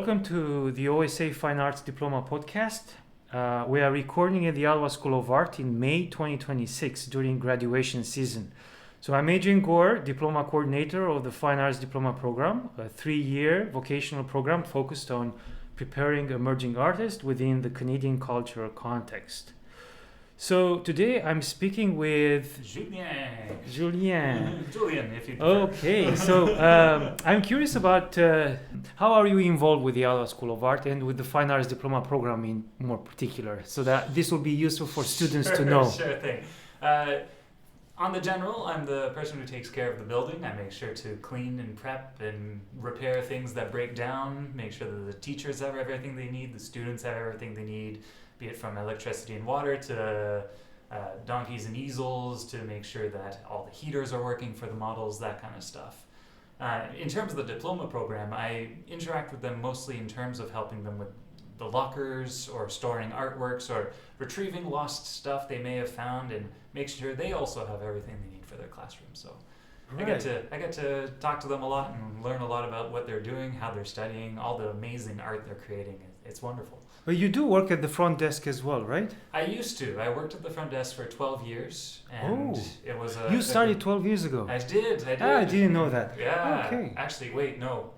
welcome to the OSA Fine Arts Diploma podcast. We are recording at the Ottawa School of Art in May 2026 during graduation season. So I'm Adrian Gor, Diploma Coordinator of the Fine Arts Diploma Program, a 3-year vocational program focused on preparing emerging artists within the Canadian cultural context. So today I'm speaking with Julien. Julien, if you prefer. Okay, so I'm curious about how are you involved with the Ottawa School of Art and with the Fine Arts Diploma Program in more particular, so that this will be useful for students to know. Sure thing. On the general, I'm the person who takes care of the building. I make sure to clean and prep and repair things that break down, make sure that the teachers have everything they need, the students have everything they need, be it from electricity and water to donkeys and easels, to make sure that all the heaters are working for the models, that kind of stuff. In terms of the diploma program, I interact with them mostly in terms of helping them with the lockers or storing artworks or retrieving lost stuff they may have found and make sure they also have everything they need for their classroom. So right. I get to talk to them a lot and learn a lot about what they're doing, how they're studying, all the amazing art they're creating. It's wonderful. But you do work at the front desk as well, right? I used to. I worked at the front desk for 12 years, and it was You started 12 years ago. I did. I didn't know that. Yeah. Okay. Actually, wait, no.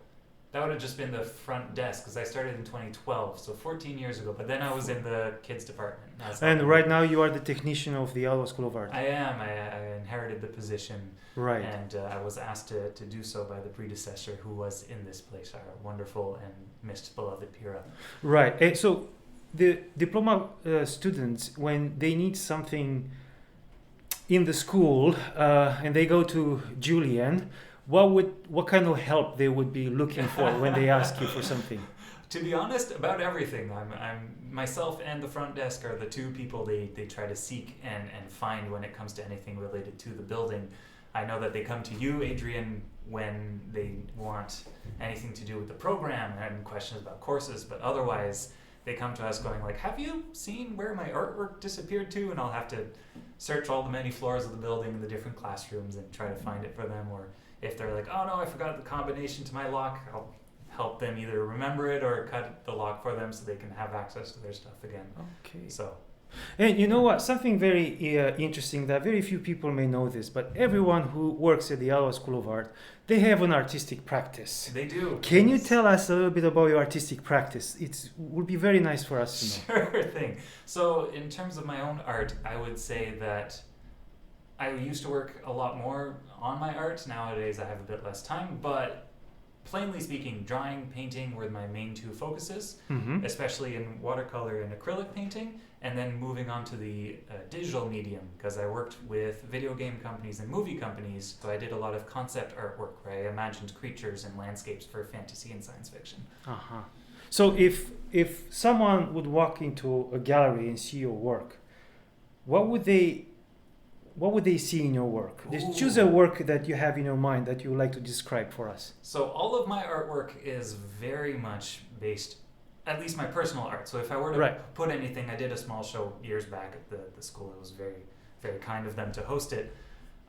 That would have just been the front desk because I started in 2012, so 14 years ago. But then I was in the kids department. And right now you are the technician of the Ottawa School of Art. I am. I inherited the position. Right. And I was asked to do so by the predecessor who was in this place, our wonderful and missed beloved Pira. Right. So the diploma students, when they need something in the school and they go to Julien, what kind of help they would be looking for when they ask you for something? To be honest, about everything. I'm myself and the front desk are the two people they try to seek and find when it comes to anything related to the building. I know that they come to you, Adrian, when they want anything to do with the program and questions about courses, but otherwise they come to us going like, have you seen where my artwork disappeared to? And I'll have to search all the many floors of the building and the different classrooms and try to find it for them. Or if they're like, oh no, I forgot the combination to my lock, I'll help them either remember it or cut the lock for them so they can have access to their stuff again. Okay. So. And you know what? Something very interesting that very few people may know this, but everyone who works at the Ottawa School of Art, they have an artistic practice. They do. Can you tell us a little bit about your artistic practice? It would be very nice for us to know. Sure thing. So in terms of my own art, I would say that I used to work a lot more on my art. Nowadays I have a bit less time, but plainly speaking, drawing, painting were my main two focuses, especially in watercolor and acrylic painting, and then moving on to the digital medium, because I worked with video game companies and movie companies, so I did a lot of concept artwork where I imagined creatures and landscapes for fantasy and science fiction. Uh-huh. So if someone would walk into a gallery and see your work, what would they see in your work? Just choose a work that you have in your mind that you would like to describe for us. So all of my artwork is very much based, at least my personal art. So if I were to put anything, I did a small show years back at the school. It was very, very kind of them to host it.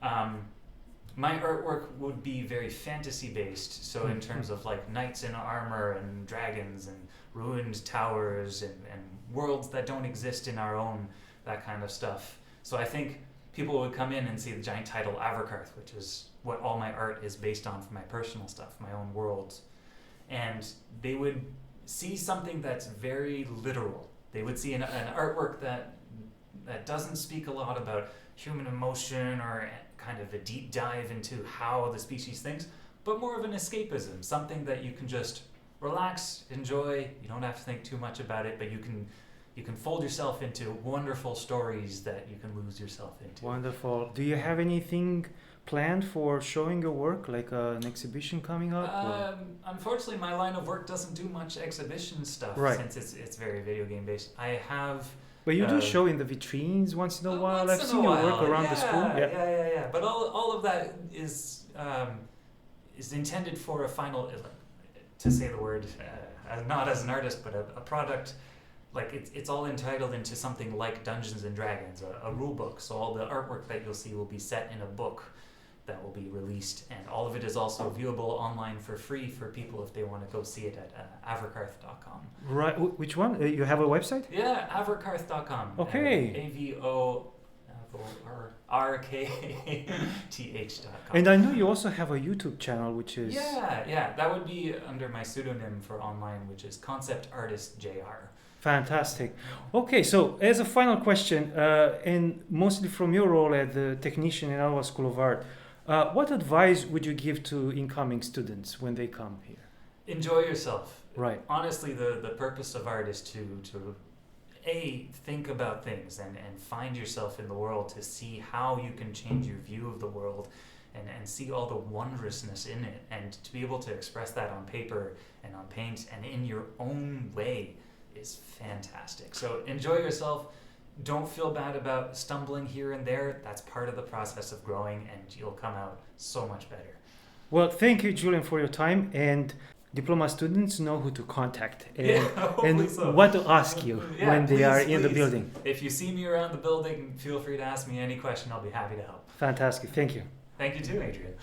My artwork would be very fantasy based. So in terms of like knights in armor and dragons and ruined towers and worlds that don't exist in our own, that kind of stuff. So I think people would come in and see the giant title Avercarth, which is what all my art is based on for my personal stuff, my own worlds. And they would see something that's very literal. They would see an artwork that doesn't speak a lot about human emotion or kind of a deep dive into how the species thinks, but more of an escapism, something that you can just relax, enjoy. You don't have to think too much about it, but you can fold yourself into wonderful stories that you can lose yourself into. Wonderful. Do you have anything planned for showing your work, like an exhibition coming up? Unfortunately, my line of work doesn't do much exhibition stuff since it's very video game based. I have... But you do show in the vitrines once in a while. I've seen your work around the school. Yeah. But all of that is intended for a final, to say the word, not as an artist, but a product. Like it's all entitled into something like Dungeons and Dragons, a rule book. So all the artwork that you'll see will be set in a book that will be released, and all of it is also viewable online for free for people if they want to go see it at avercarth.com. Right. Which one? You have a website? Yeah, avercarth.com. Okay. AVORKATH.com. And I know you also have a YouTube channel, which is... Yeah. That would be under my pseudonym for online, which is Concept Artist JR. Fantastic. Okay, so as a final question, and mostly from your role as the technician in Ottawa School of Art, what advice would you give to incoming students when they come here? Enjoy yourself. Right. Honestly, the purpose of art is to think about things and find yourself in the world, to see how you can change your view of the world and see all the wondrousness in it, and to be able to express that on paper and on paint and in your own way is fantastic. So enjoy yourself. Don't feel bad about stumbling here and there. That's part of the process of growing, and you'll come out so much better. Well, thank you, Julien, for your time, and Diploma students know who to contact and so. what to ask you when they are in the building. If you see me around the building, feel free to ask me any question. I'll be happy to help. Fantastic. Thank you. Thank you too, Adrian.